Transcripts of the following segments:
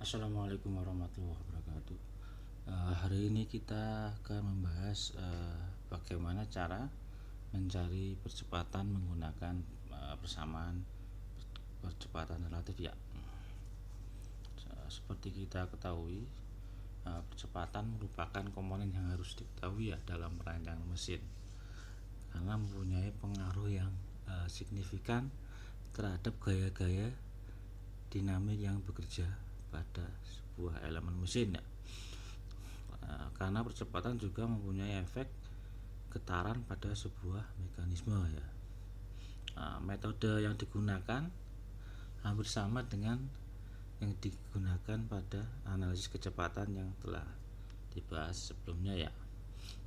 Assalamualaikum warahmatullahi wabarakatuh. Hari ini kita akan membahas bagaimana cara mencari percepatan menggunakan persamaan percepatan relatif ya. Seperti kita ketahui, percepatan merupakan komponen yang harus diketahui ya dalam merancang mesin, karena mempunyai pengaruh yang signifikan terhadap gaya-gaya dinamik yang bekerja pada sebuah elemen mesin ya. Karena percepatan juga mempunyai efek getaran pada sebuah mekanisme ya. Metode yang digunakan hampir sama dengan yang digunakan pada analisis kecepatan yang telah dibahas sebelumnya ya.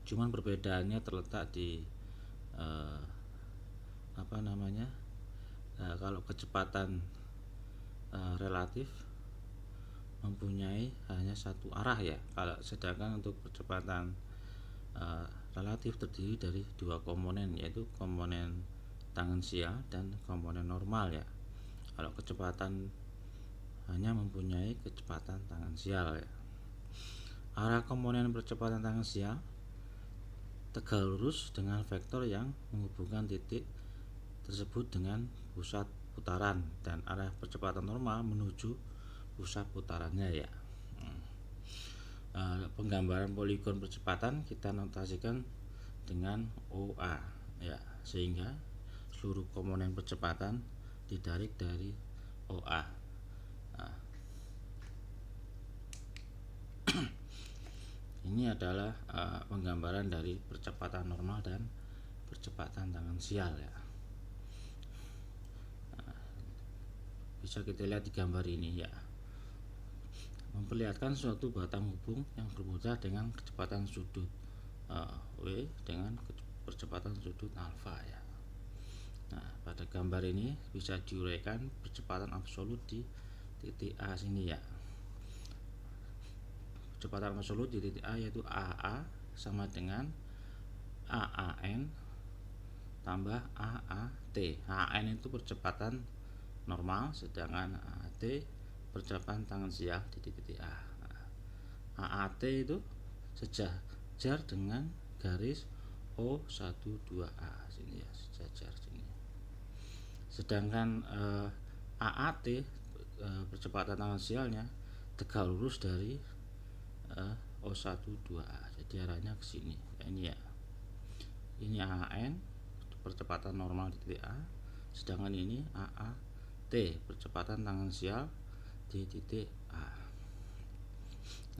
Cuman perbedaannya terletak di kalau kecepatan relatif mempunyai hanya satu arah ya, kalau sedangkan untuk percepatan relatif terdiri dari dua komponen, yaitu komponen tangensial dan komponen normal ya. Kalau kecepatan hanya mempunyai kecepatan tangensial ya. Arah komponen percepatan tangensial tegak lurus dengan vektor yang menghubungkan titik tersebut dengan pusat putaran, dan arah percepatan normal menuju pusat putarannya ya. Penggambaran poligon percepatan kita notasikan dengan OA ya, sehingga seluruh komponen percepatan ditarik dari OA. Ini adalah penggambaran dari percepatan normal dan percepatan tangensial ya. Bisa kita lihat di gambar ini ya, memperlihatkan suatu batang hubung yang berputar dengan kecepatan sudut W dengan percepatan sudut alfa ya. Nah, pada gambar ini bisa diuraikan percepatan absolut di titik A sini ya. Percepatan absolut di titik A yaitu AA sama dengan AAN tambah AAT. AAN itu percepatan normal, sedangkan AAT percepatan tangensial di titik A. AAT itu sejajar dengan garis O12A sini ya, sejajar sini. Sedangkan AAT percepatan tangensialnya tegak lurus dari O12A, jadi arahnya ke sini. Ini ya. Ini AAN percepatan normal di titik A, sedangkan ini AAT percepatan tangensial di titik A.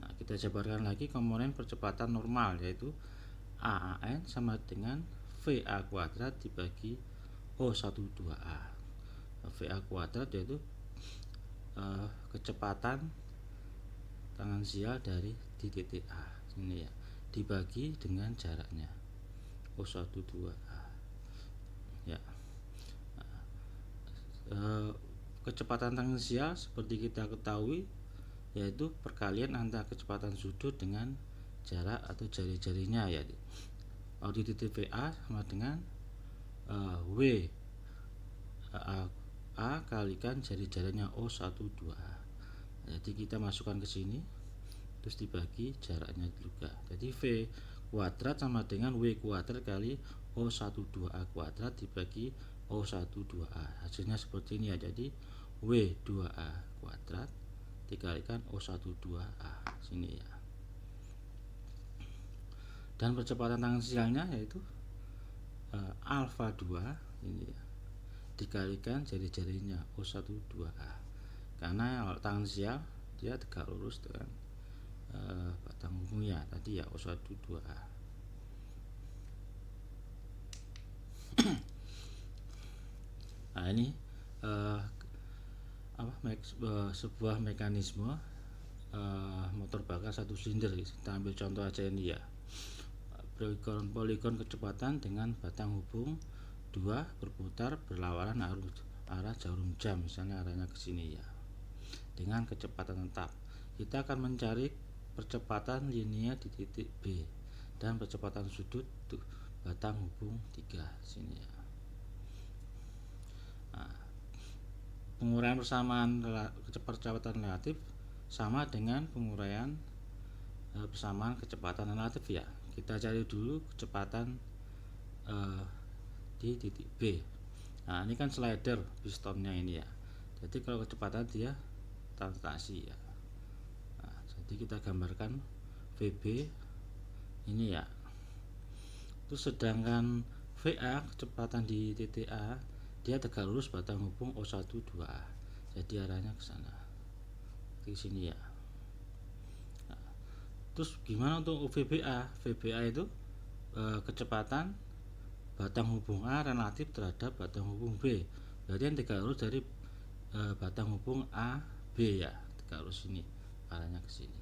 Nah, kita jabarkan lagi komponen percepatan normal, yaitu AAN sama dengan VA kuadrat dibagi O12A. VA kuadrat yaitu kecepatan tangensial dari di titik A ini ya, dibagi dengan jaraknya O12A ya. Kecepatan tangensial seperti kita ketahui yaitu perkalian antara kecepatan sudut dengan jarak atau jari-jarinya ya. Di titik VA sama dengan W A kalikan jari-jarinya O12A. Jadi kita masukkan ke sini terus dibagi jaraknya juga. Jadi V kuadrat sama dengan W kuadrat kali O12A kuadrat dibagi O12A. Hasilnya seperti ini ya. Jadi W2A kuadrat dikalikan O12A sini ya. Dan percepatan tangensialnya yaitu alfa 2 ini ya, dikalikan jari-jarinya O12A. Karena kalau tangensial dia tegak lurus dengan batang hubungnya tadi ya, O12A. Nah, ini sebuah mekanisme motor bakar satu silinder. Kita ambil contoh aja ini ya, poligon kecepatan dengan batang hubung 2 berputar berlawanan arah jarum jam, misalnya arahnya ke sini ya, dengan kecepatan tetap. Kita akan mencari percepatan linear di titik B dan percepatan sudut batang hubung 3 sini ya. Nah, penguraian persamaan percepatan relatif sama dengan penguraian persamaan kecepatan relatif ya. Kita cari dulu kecepatan di titik B. Nah, ini kan slider pistonnya ini ya. Jadi kalau kecepatan dia translasi ya. Nah, jadi kita gambarkan VB ini ya. Terus sedangkan VA kecepatan di titik A, dia tegak lurus batang hubung O1 2A. Jadi arahnya ke sana. Di sini ya. Nah, terus gimana untuk VBA? VBA itu kecepatan batang hubung A relatif terhadap batang hubung B. Berarti yang tegak lurus dari batang hubung A B ya, tegak lurus ini, arahnya ke sini.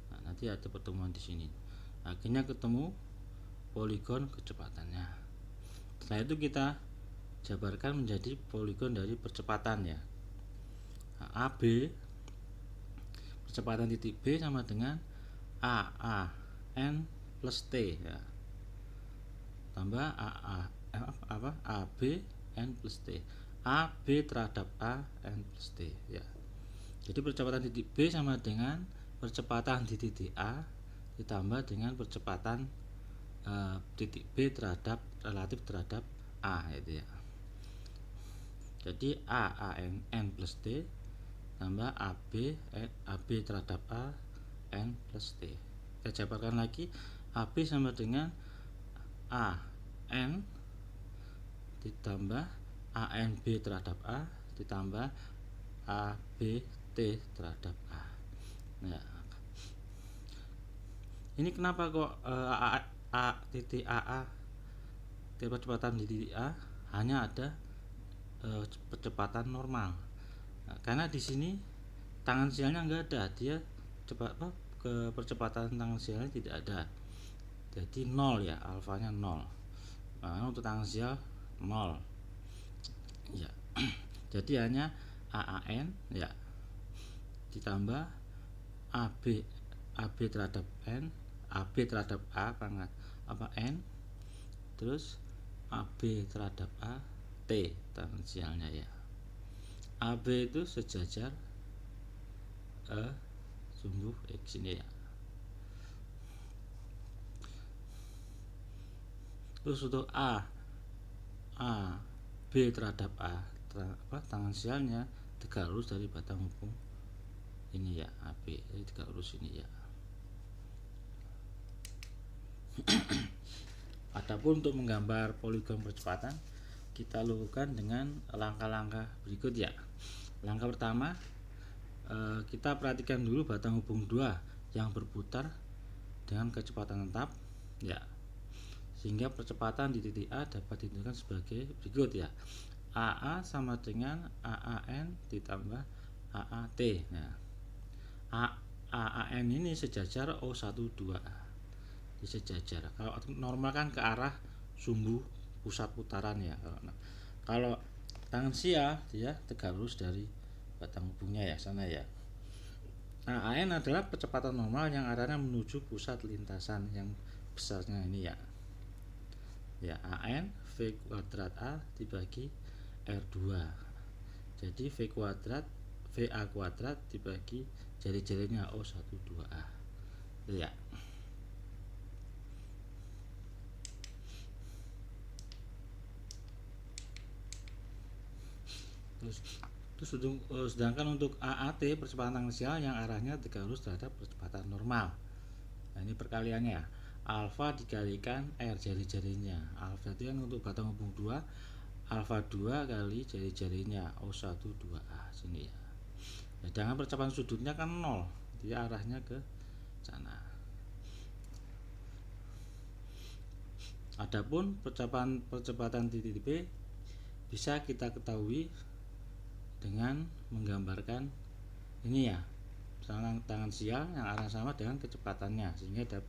Nah, nanti ada pertemuan di sini. Akhirnya ketemu poligon kecepatannya. Setelah itu kita jabarkan menjadi poligon dari percepatan ya. Nah, AB percepatan titik B sama dengan AA N plus T ya, tambah AB N plus T, AB terhadap A N plus T ya. Jadi percepatan titik B sama dengan percepatan di titik A ditambah dengan percepatan titik B terhadap relatif terhadap A itu ya. Jadi A N plus T tambah AB terhadap A N plus T. Kita jabarkan lagi, AB sama dengan A N ditambah ANB terhadap A ditambah ABT terhadap A. Nah, ini kenapa kok titik AA percepatan di titik A hanya ada percepatan normal. Nah, karena di sini tangan sialnya enggak ada, dia ke percepatan tangan sialnya tidak ada. Jadi 0 ya, alfanya 0. Nah, untuk tangan sial 0. Ya. Jadi hanya AAN ya ditambah AB terhadap N, AB terhadap A pangkat N, terus AB terhadap A T tangan sialnya ya. AB itu sejajar sumbu X ini ya. Terus untuk B terhadap tangan sialnya tegak lurus dari batang hubung ini ya, AB jadi tegak lurus ini ya. Adapun untuk menggambar poligon percepatan kita lakukan dengan langkah-langkah berikut ya. Langkah pertama, kita perhatikan dulu batang hubung 2 yang berputar dengan kecepatan tetap ya, sehingga percepatan di titik A dapat ditentukan sebagai berikut ya. AA sama dengan AAN ditambah AAT. Nah, AAN ini sejajar O1 2A, sejajar. Kalau normal kan ke arah sumbu pusat putaran ya. Kalau tangan sial dia tegak lurus dari batang hubungnya ya, sana ya. Nah, AN adalah percepatan normal yang arahnya menuju pusat lintasan yang besarnya ini ya. Ya, AN V kuadrat A dibagi R2. Jadi VA kuadrat dibagi jari-jarinya O1 2A. Ya. Sedangkan untuk AAT percepatan tangan sial yang arahnya tegak lurus terhadap percepatan normal. Nah, ini perkaliannya ya. Alfa dikalikan R jari-jarinya. Alfa itu kan untuk batang hubung 2, alfa 2 kali jari-jarinya O1 2A sini ya. Sedangkan percepatan sudutnya kan 0, dia arahnya ke sana. Adapun percepatan di titik B bisa kita ketahui dengan menggambarkan ini ya, tangan sial yang arah sama dengan kecepatannya, sehingga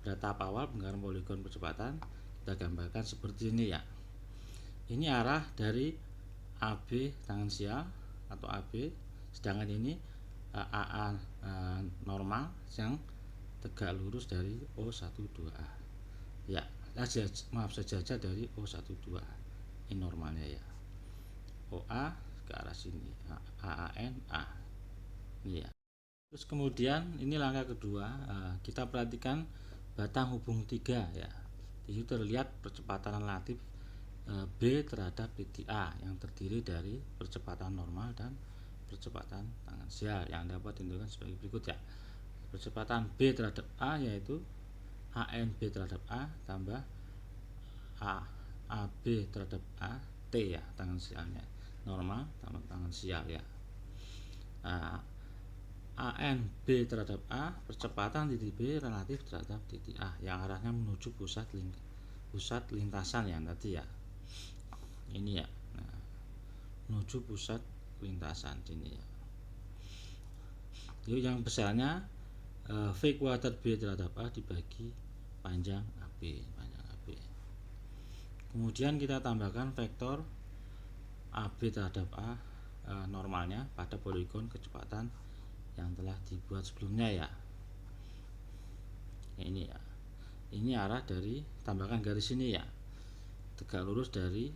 pada tahap awal penggambaran poligon percepatan kita gambarkan seperti ini ya. Ini arah dari AB tangan sial atau AB, sedangkan ini AA normal yang tegak lurus dari O1 2A ya. Sejajar dari O1 2A ini normalnya ya. OA ke arah sini, AAN A ini ya. Terus kemudian ini langkah kedua, kita perhatikan batang hubung 3 ya. Di situ terlihat percepatan relatif B terhadap titik A yang terdiri dari percepatan normal dan percepatan tangensial yang dapat ditentukan sebagai berikut ya. Percepatan B terhadap A yaitu AN B terhadap A tambah AB terhadap A T ya, tangensialnya normal tambah tangensial ya. AN B terhadap A, percepatan titik B relatif terhadap titik A yang arahnya menuju pusat lintasan yang tadi ya. Ini ya. Nah, menuju pusat lintasan sini ya. Jadi yang besarnya V kuadrat B terhadap A dibagi panjang AB, Kemudian kita tambahkan vektor AB terhadap A normalnya pada poligon kecepatan yang telah dibuat sebelumnya ya. Ini ya. Ini arah dari, tambahkan garis ini ya, tegak lurus dari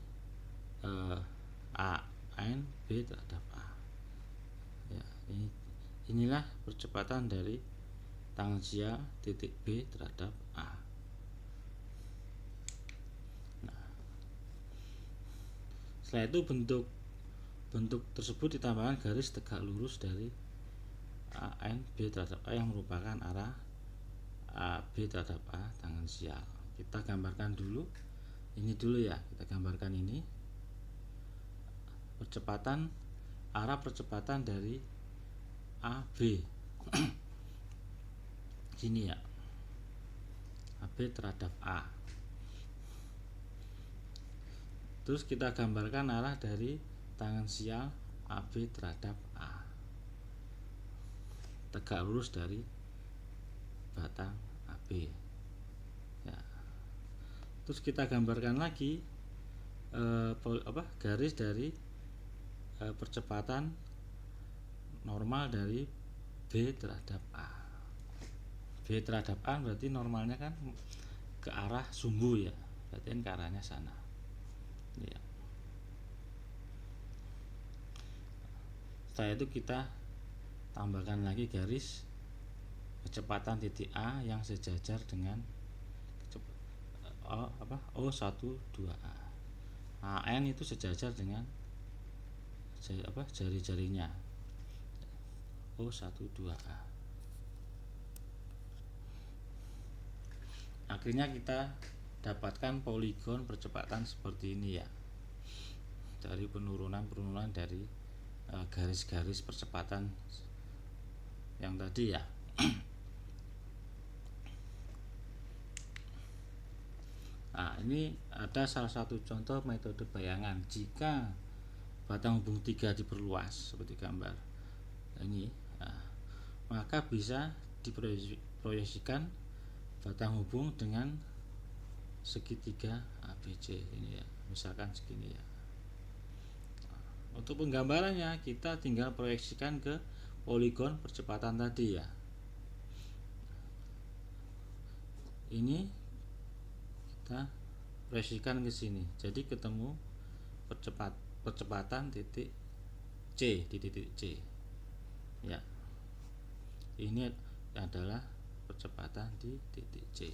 AN B terhadap A. Ya, inilah percepatan dari tangensial titik B terhadap A. Nah, setelah itu bentuk tersebut ditambahkan garis tegak lurus dari AN B terhadap A yang merupakan arah AB terhadap A tangensial. Kita gambarkan dulu. Ini dulu ya, kita gambarkan ini. Arah percepatan dari AB. Sini ya. AB terhadap A. Terus kita gambarkan arah dari tangensial AB terhadap A. Tegak lurus dari batang AB ya. Terus kita gambarkan lagi garis dari percepatan normal dari B terhadap A. B terhadap A berarti normalnya kan ke arah sumbu ya, berarti kan ke arahnya sana ya. Setelah itu kita tambahkan lagi garis kecepatan titik A yang sejajar dengan O12A. AN itu sejajar dengan jari-jarinya O12A. Akhirnya kita dapatkan poligon percepatan seperti ini ya, dari penurunan dari garis-garis percepatan yang tadi ya. Nah, ini ada salah satu contoh metode bayangan jika batang hubung 3 diperluas seperti gambar ini. Nah, maka bisa diproyeksikan batang hubung dengan segitiga ABC ini ya, misalkan segini ya. Untuk penggambarannya kita tinggal proyeksikan ke poligon percepatan tadi ya. Ini kita proyeksikan ke sini, jadi ketemu percepatan titik C di titik C ya. Ini adalah percepatan di titik C.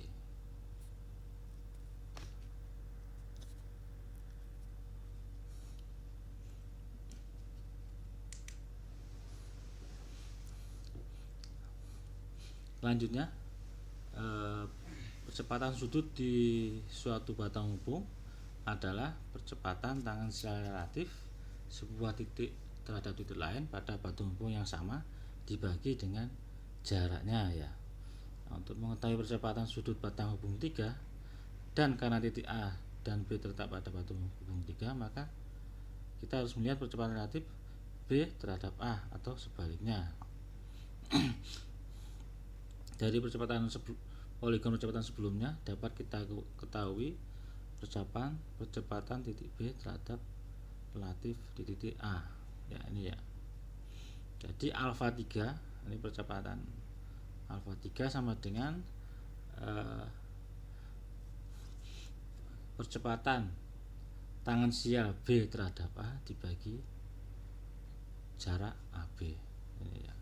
Selanjutnya percepatan sudut di suatu batang hubung adalah percepatan tangensial relatif sebuah titik terhadap titik lain pada batang hubung yang sama dibagi dengan jaraknya ya. Nah, untuk mengetahui percepatan sudut batang hubung 3 dan karena titik A dan B terletak pada batang hubung 3, maka kita harus melihat percepatan relatif B terhadap A atau sebaliknya. Dari poligon percepatan sebelumnya dapat kita ketahui percepatan titik B terhadap relatif di titik A ya, ini ya. Jadi alfa 3 ini percepatan alfa 3 sama dengan percepatan tangensial B terhadap A dibagi jarak AB ini ya.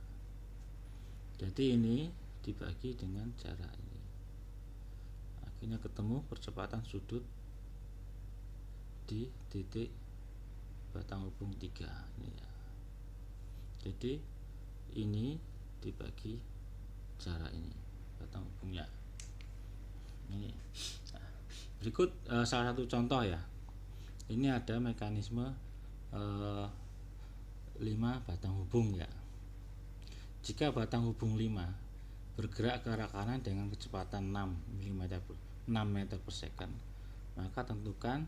Jadi ini dibagi dengan cara ini, akhirnya ketemu percepatan sudut di titik batang hubung 3 ini ya. Jadi ini dibagi cara ini batang hubungnya ini. Nah, berikut salah satu contoh ya. Ini ada mekanisme 5 batang hubung ya. Jika batang hubung 5 bergerak ke arah kanan dengan kecepatan 6 meter per second, maka tentukan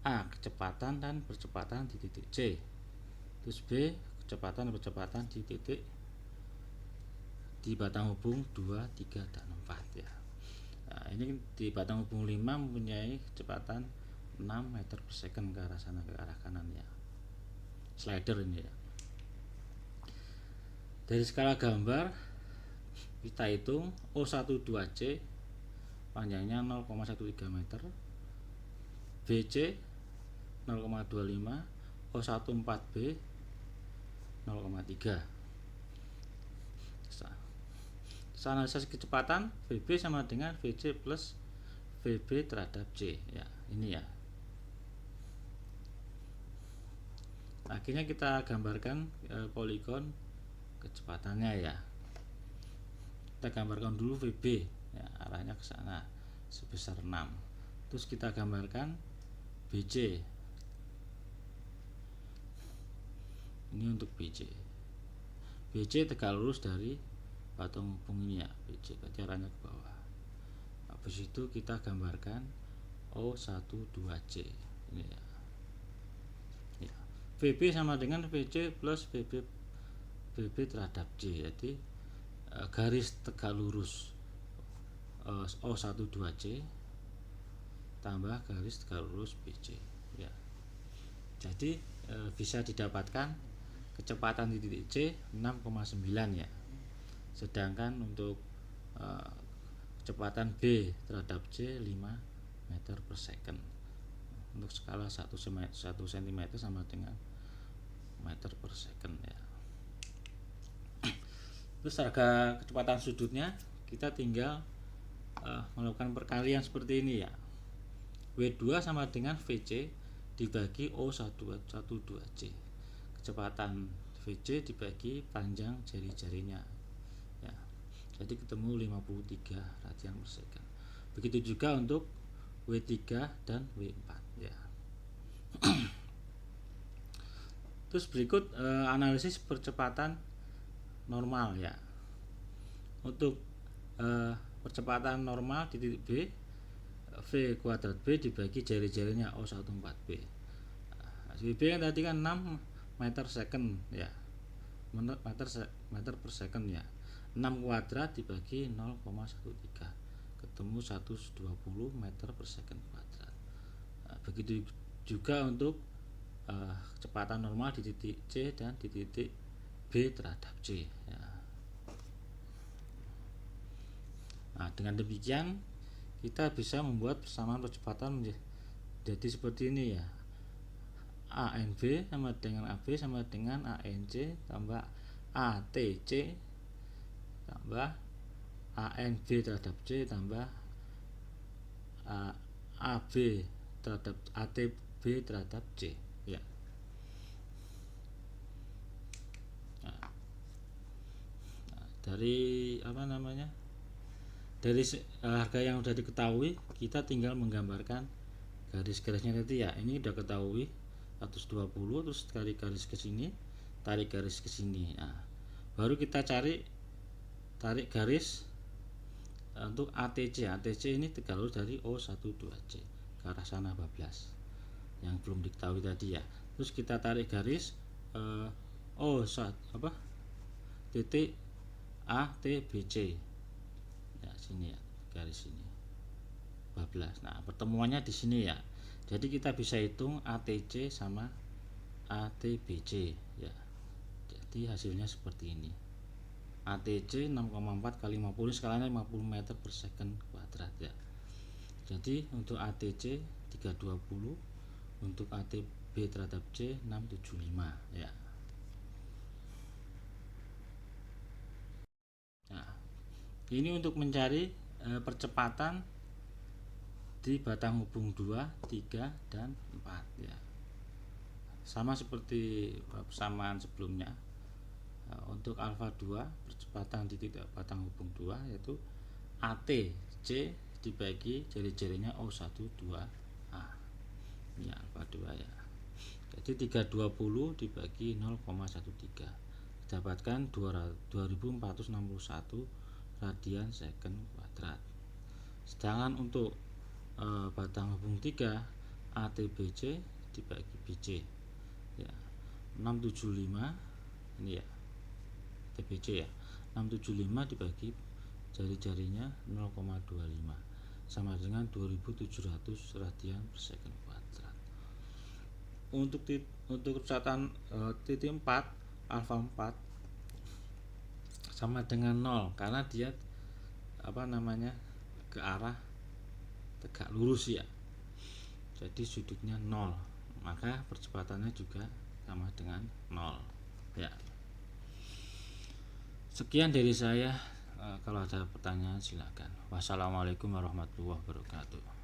A. kecepatan dan percepatan di titik C, terus B. kecepatan dan percepatan di titik di batang hubung 2, 3, dan 4 ya. Nah, ini di batang hubung 5 mempunyai kecepatan 6 meter per second ke arah sana, ke arah kanan ya. Slider ini ya. Dari skala gambar kita hitung O12C panjangnya 0,13 meter, BC 0,25, O14B 0,3. Analisis kecepatan VB sama dengan VC plus VB terhadap C ya, ini ya. Akhirnya kita gambarkan poligon kecepatannya ya. Kita gambarkan dulu VB ya, arahnya ke sana sebesar 6. Terus kita gambarkan BC. Ini untuk BC. BC tegak lurus dari batang hubung ini ya, BC berarti arahnya ke bawah. Habis itu kita gambarkan O12C ini ya. Ya. VB sama dengan VC plus VB terhadap C. Jadi garis tegak lurus O12C tambah garis tegak lurus BC ya. Jadi bisa didapatkan kecepatan di titik C 6,9 ya. Sedangkan untuk kecepatan B terhadap C 5 meter per second. Untuk skala 1 cm sama dengan meter per second ya. Terus harga kecepatan sudutnya kita tinggal melakukan perkalian seperti ini ya. W2 sama dengan VC dibagi O12C. Kecepatan VC dibagi panjang jari-jarinya ya. Jadi ketemu 53 radian per second. Begitu juga untuk W3 dan W4 ya. Terus berikut analisis percepatan normal ya. Untuk percepatan normal di titik B, V kuadrat B dibagi jari-jarinya O14B. VB yang tadi kan 6 meter second ya, meter per second ya. 6 kuadrat dibagi 0,13 ketemu 120 meter per second kuadrat. Begitu juga untuk kecepatan normal di titik C dan di titik B terhadap C ya. Nah, dengan demikian kita bisa membuat persamaan percepatan jadi seperti ini ya. ANB sama dengan AB sama dengan ANC tambah ATC tambah ANB terhadap C tambah AB terhadap ATB terhadap C ya. Nah, dari dari harga yang sudah diketahui, kita tinggal menggambarkan garis-garisnya tadi ya. Ini udah ketahui 120, terus tarik garis ke sini, tarik garis ke sini. Nah, baru kita tarik garis untuk ATC. ATC ini tegak lurus dari O12C ke arah sana bablas yang belum diketahui tadi ya. Terus kita tarik garis titik ATBC ya, sini ya, garis ini bablas. Nah, pertemuannya di sini ya. Jadi kita bisa hitung ATC sama ATBC ya. Jadi hasilnya seperti ini. ATC 6,4 kali 50, skalanya 50 meter per second kuadrat ya. Jadi untuk ATC 320, untuk ATB terhadap C 675 ya. Nah, Ini untuk mencari percepatan di batang hubung 2, 3, dan 4 ya. Sama seperti persamaan sebelumnya. Untuk alfa 2 percepatan di titik batang hubung 2 yaitu ATC dibagi jari-jarinya O1 2A. Ini alfa 2 ya. Jadi 320 dibagi 0,13 dapatkan 2461 radian second kuadrat. Sedangkan untuk batang hubung 3 ATBC dibagi BC ya 675 ini ya TBC ya 675 dibagi jari-jarinya 0,25 sama dengan 2700 radian per second kuadrat. Untuk kecepatan titik 4 alfa 4 sama dengan 0 karena dia ke arah tegak lurus ya, jadi sudutnya 0, maka percepatannya juga sama dengan 0 ya. Sekian dari saya, kalau ada pertanyaan silakan. Wassalamualaikum warahmatullahi wabarakatuh.